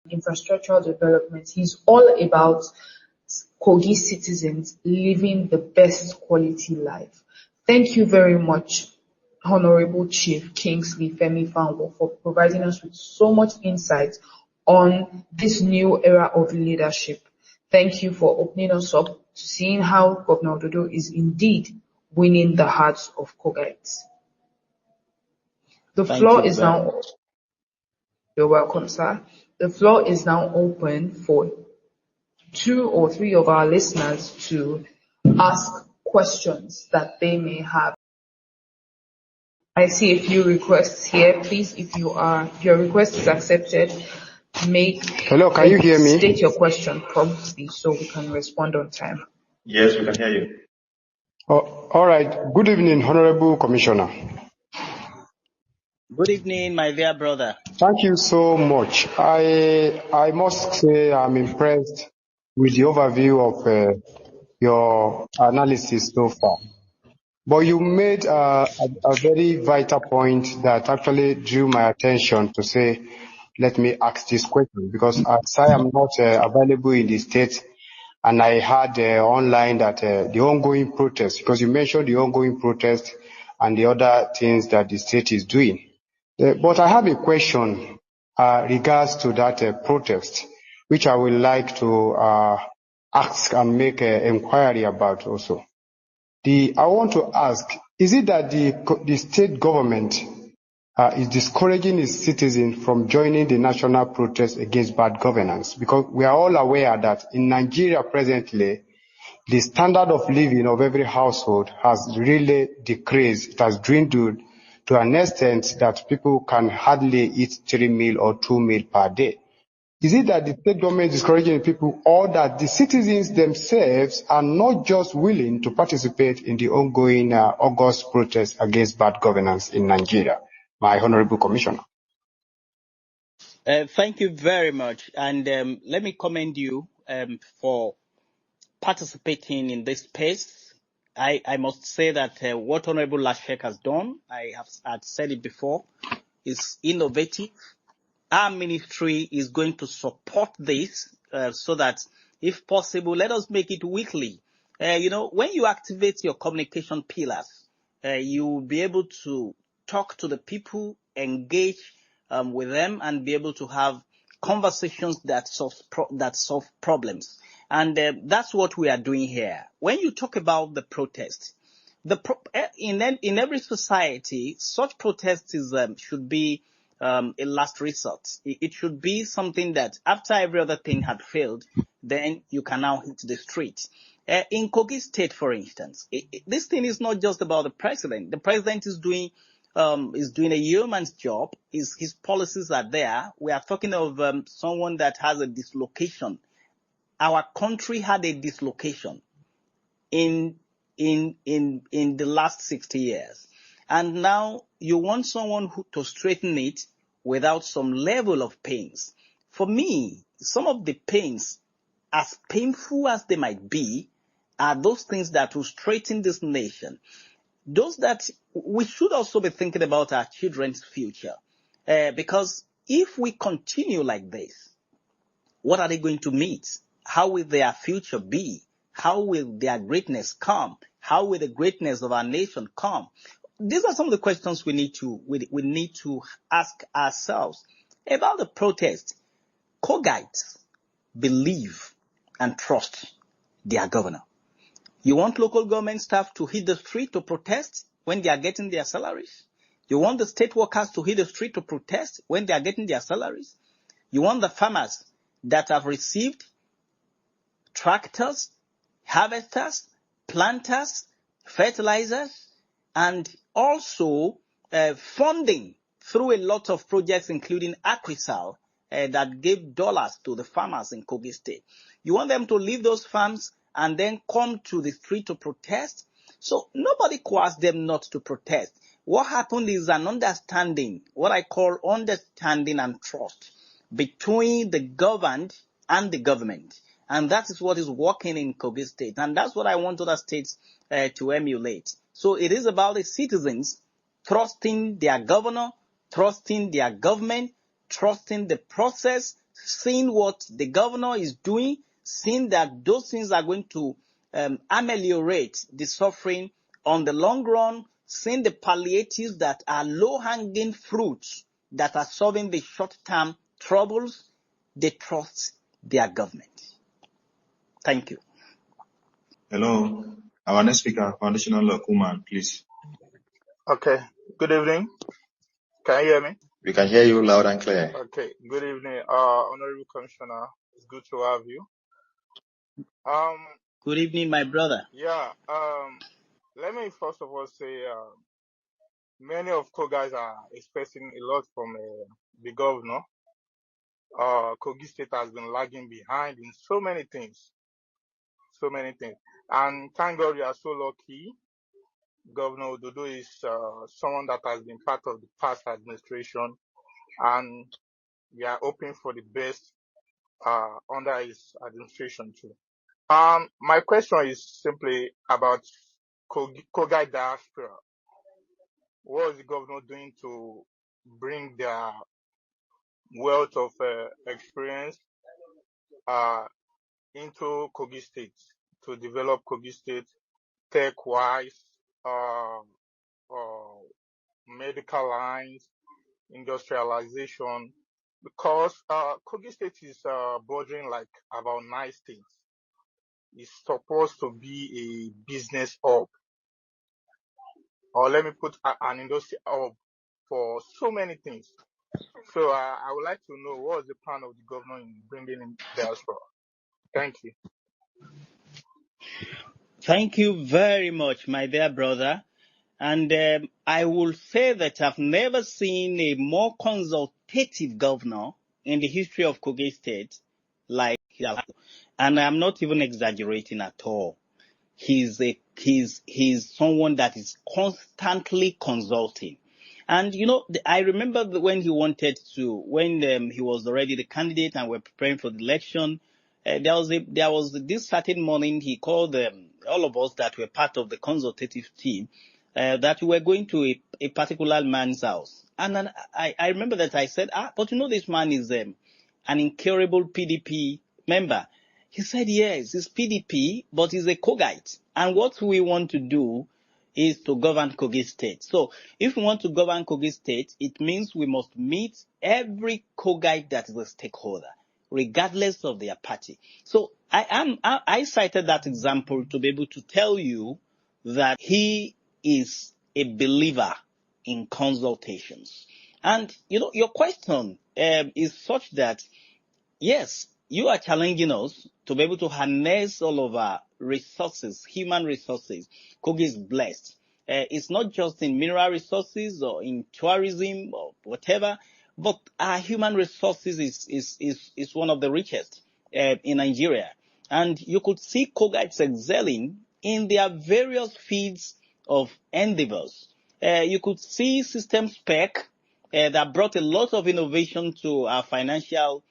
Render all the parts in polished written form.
infrastructural development. He's all about Kogi citizens living the best quality life. Thank you very much, Honorable Chief Kingsley Fanwo, for providing us with so much insight on this new era of leadership. Thank you for opening us up to seeing how Governor Ododo is indeed winning the hearts of Kogaites. The floor is now. You're welcome, sir. The floor is now open for 2 or 3 of our listeners to ask questions that they may have. I see a few requests here. Please, if your request is accepted, Hello, can you hear me? State your question promptly so we can respond on time. Yes, we can hear you. All right. Good evening, Honorable Commissioner. Good evening, my dear brother. Thank you so much. I must say I'm impressed with the overview of your analysis so far. But you made a very vital point that actually drew my attention to say, let me ask this question, because as I am not available in the state, and I heard online that the ongoing protest, because you mentioned the ongoing protest and the other things that the state is doing. But I have a question regards to that protest, which I would like to ask and make an inquiry about also. I want to ask, is it that the state government is discouraging its citizens from joining the national protest against bad governance? Because we are all aware that in Nigeria presently, the standard of living of every household has really decreased. It has dwindled to an extent that people can hardly eat 3 meals or 2 meals per day. Is it that the state government is discouraging people, or that the citizens themselves are not just willing to participate in the ongoing August protest against bad governance in Nigeria? My Honorable Commissioner. Thank you very much. And let me commend you for participating in this space. I must say that what Honorable Lashek has done, I'd said it before, is innovative. Our ministry is going to support this so that, if possible, let us make it weekly. When you activate your communication pillars, you will be able to talk to the people, engage with them, and be able to have conversations that solve problems. And that's what we are doing here. When you talk about the protest, in every society, such protests should be a last resort. It should be something that after every other thing had failed, then you can now hit the street. In Kogi State, for instance, this thing is not just about the president. The president is doing a yeoman's job. His policies are there. We are talking of someone that has a dislocation. Our country had a dislocation in the last 60 years. And now you want someone to straighten it without some level of pains. For me, some of the pains, as painful as they might be, are those things that will straighten this nation. Those that we should also be thinking about our children's future. Because if we continue like this, what are they going to meet? How will their future be? How will their greatness come? How will the greatness of our nation come? These are some of the questions we need to ask ourselves. About the protest, Kogites believe and trust their governor. You want local government staff to hit the street to protest when they are getting their salaries? You want the state workers to hit the street to protest when they are getting their salaries? You want the farmers that have received tractors, harvesters, planters, fertilizers, and also funding through a lot of projects, including Acrisal, that gave dollars to the farmers in Kogi State. You want them to leave those farms and then come to the street to protest? So nobody coerced them not to protest. What happened is an understanding, what I call understanding and trust between the governed and the government. And that is what is working in Kogi State. And that's what I want other states to emulate. So it is about the citizens trusting their governor, trusting their government, trusting the process, seeing what the governor is doing, seeing that those things are going to ameliorate the suffering on the long run, seeing the palliatives that are low-hanging fruits that are solving the short-term troubles, they trust their government. Thank you. Hello. Our next speaker, Foundational Kuman, please. Okay. Good evening. Can you hear me? We can hear you loud and clear. Okay. Good evening, Honorable Commissioner. It's good to have you. Good evening, my brother. Yeah. Let me first of all say, many of Kogas are expecting a lot from the governor. Kogi State has been lagging behind in so many things. And thank God we are so lucky. Governor Ododo is someone that has been part of the past administration, and we are hoping for the best under his administration too. My question is simply about Kogai diaspora. What is the governor doing to bring their wealth of experience into Kogi State, to develop Kogi State tech-wise, medical lines, industrialization, because Kogi State is bordering like about 9 states. It's supposed to be a business hub, or let me put an industry hub for so many things. So I would like to know what is the plan of the governor in bringing in diaspora. Thank you. Thank you very much, my dear brother. And I will say that I've never seen a more consultative governor in the history of Kogi State like Alhaji. And I'm not even exaggerating at all. He's someone that is constantly consulting. And I remember when he wanted to, when he was already the candidate and we're preparing for the election, there was this certain morning he called all of us that were part of the consultative team that we were going to a particular man's house. And then I remember that I said, but this man is an incurable PDP member. He said, yes, he's PDP, but he's a Kogite. And what we want to do is to govern Kogi State. So if we want to govern Kogi State, it means we must meet every Kogite that is a stakeholder, regardless of their party. So I cited that example to be able to tell you that he is a believer in consultations. And, your question is such that, yes, you are challenging us to be able to harness all of our resources, human resources. Kogi is blessed. It's not just in mineral resources or in tourism or whatever, but our human resources is one of the richest in Nigeria. And you could see Kogites excelling in their various fields of endeavors. You could see System Spec that brought a lot of innovation to our financial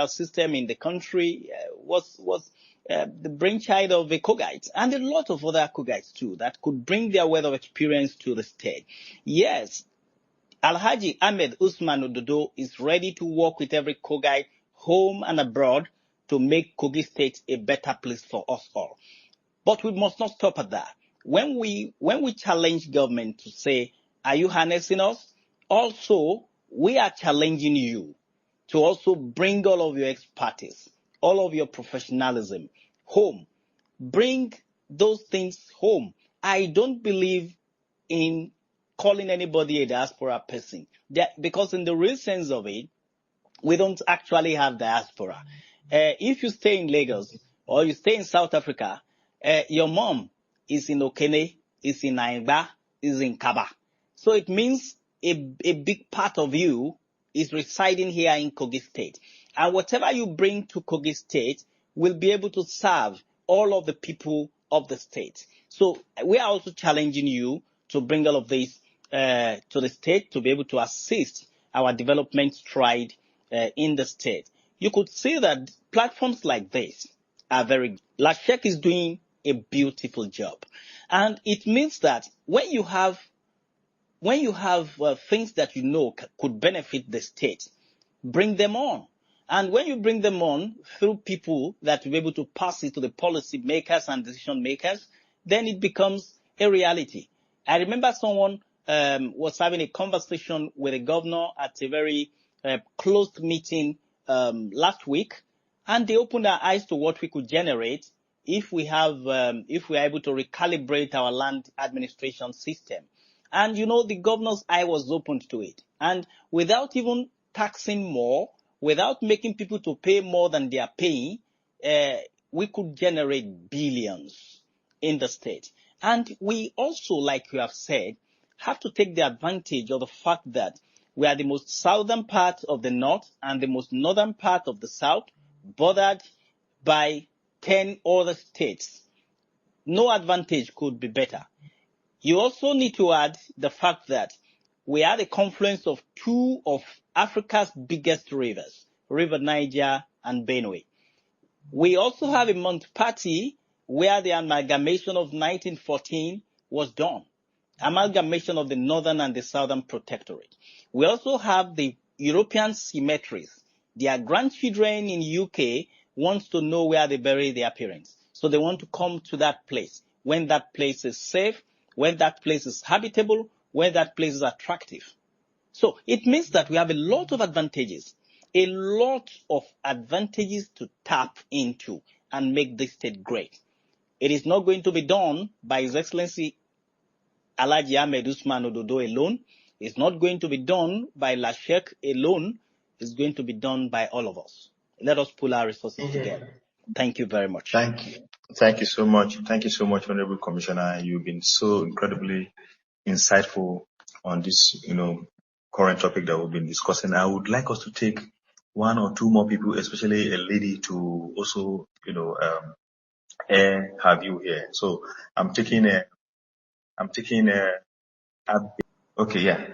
system in the country, was the brainchild of a Kogite and a lot of other Kogites too that could bring their wealth of experience to the state. Yes, Alhaji Ahmed Usman Ododo is ready to work with every Kogite home and abroad to make Kogi State a better place for us all. But we must not stop at that. When we challenge government to say, are you harnessing us? Also, we are challenging you to also bring all of your expertise, all of your professionalism home. Bring those things home. I don't believe in calling anybody a diaspora person, because in the real sense of it, we don't actually have diaspora. If you stay in Lagos or you stay in South Africa, your mom is in Okene, is in Naingba, is in Kaba. So it means a big part of you is residing here in Kogi State. And whatever you bring to Kogi State will be able to serve all of the people of the state. So we are also challenging you to bring all of this to the state to be able to assist our development stride in the state. You could see that platforms like this are very good. Lashek is doing a beautiful job. And it means that when you have when you have things that you know could benefit the state, bring them on. And when you bring them on through people that will be able to pass it to the policy makers and decision makers, then it becomes a reality. I remember someone was having a conversation with a governor at a very closed meeting last week, and they opened our eyes to what we could generate if we are able to recalibrate our land administration system. And the governor's eye was opened to it. And without even taxing more, without making people to pay more than they are paying, we could generate billions in the state. And we also, like you have said, have to take the advantage of the fact that we are the most southern part of the north and the most northern part of the south, bordered by 10 other states. No advantage could be better. You also need to add the fact that we are the confluence of two of Africa's biggest rivers, River Niger and Benue. We also have a multi-party where the amalgamation of 1914 was done, amalgamation of the northern and the southern protectorate. We also have the European symmetries. Their grandchildren in UK want to know where they bury their parents. So they want to come to that place when that place is safe, when that place is habitable, when that place is attractive. So it means that we have a lot of advantages to tap into and make this state great. It is not going to be done by His Excellency Alhaji Ahmed Usman Ododo alone. It's not going to be done by Lashek alone. It's going to be done by all of us. Let us pull our resources together. Thank you very much. Thank you. Thank you so much. Thank you so much, Honorable Commissioner. You've been so incredibly insightful on this, current topic that we've been discussing. I would like us to take one or two more people, especially a lady, to also, air her view here. So I'm taking Abby. Okay, yeah.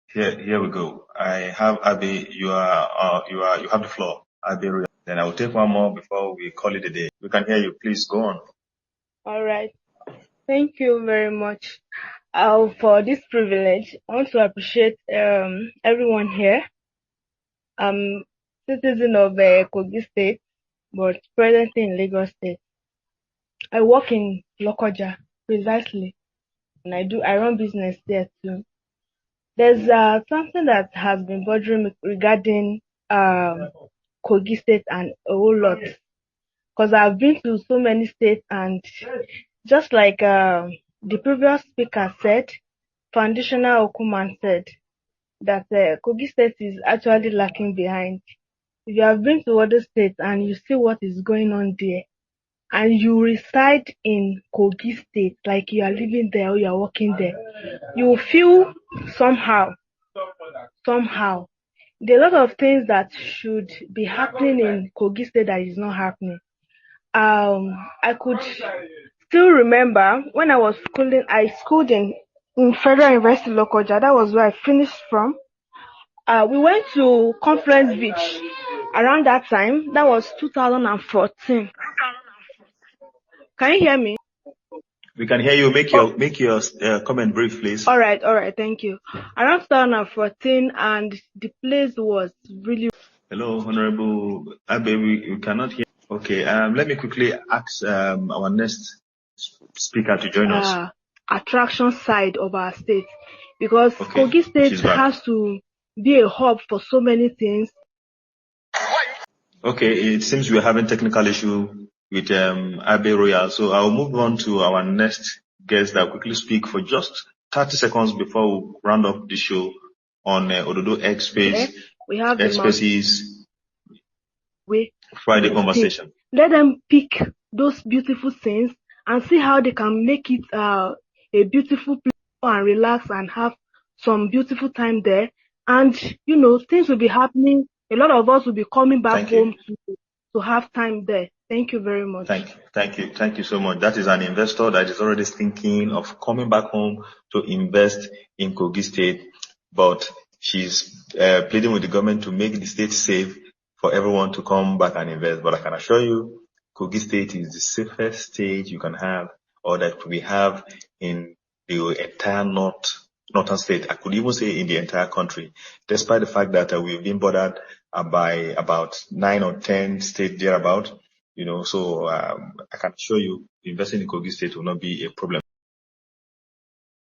Here we go. I have Abby. You have the floor, Abby. Then I will take one more before we call it a day. We can hear you. Please go on. All right. Thank you very much for this privilege. I want to appreciate everyone here. I'm citizen of Kogi State, but presently in Lagos State. I work in Lokoja, precisely, and I run business there too. There's something that has been bothering me regarding Kogi State and a whole lot, because I've been to so many states, and just like the previous speaker said, Foundational Okuman said that Kogi State is actually lacking behind. If you have been to other states and you see what is going on there, and you reside in Kogi State, like you are living there or you are working there, you will feel somehow. There are a lot of things that should be happening in Kogi State that is not happening. I could still remember when I was schooling, I schooled in Federal University Lokoja. That was where I finished from. We went to Conference Beach around that time. That was 2014. Can you hear me? We can hear you. Make your comment brief, please. All right. Thank you. Around 2014, and the place was really. Hello, Honorable Abe. We cannot hear. Okay. Let me quickly ask our next speaker to join us. Attraction side of our state, because Kogi State has to be a hub for so many things. Okay. It seems we're having technical issue with Abe Royal, so I'll move on to our next guest that will quickly speak for just 30 seconds before we round up the show on Ododo X Space. Okay. We have X Spaces Friday conversation. Let them pick those beautiful things and see how they can make it a beautiful place and relax and have some beautiful time there. And things will be happening. A lot of us will be coming back home to have time there. Thank you very much. Thank you so much. That is an investor that is already thinking of coming back home to invest in Kogi State, but she's pleading with the government to make the state safe for everyone to come back and invest. But I can assure you, Kogi State is the safest state you can have, or that we have in the entire north northern state. I could even say in the entire country, despite the fact that we've been bordered by about 9 or 10 states thereabout. So I can assure you, investing in Kogi State will not be a problem.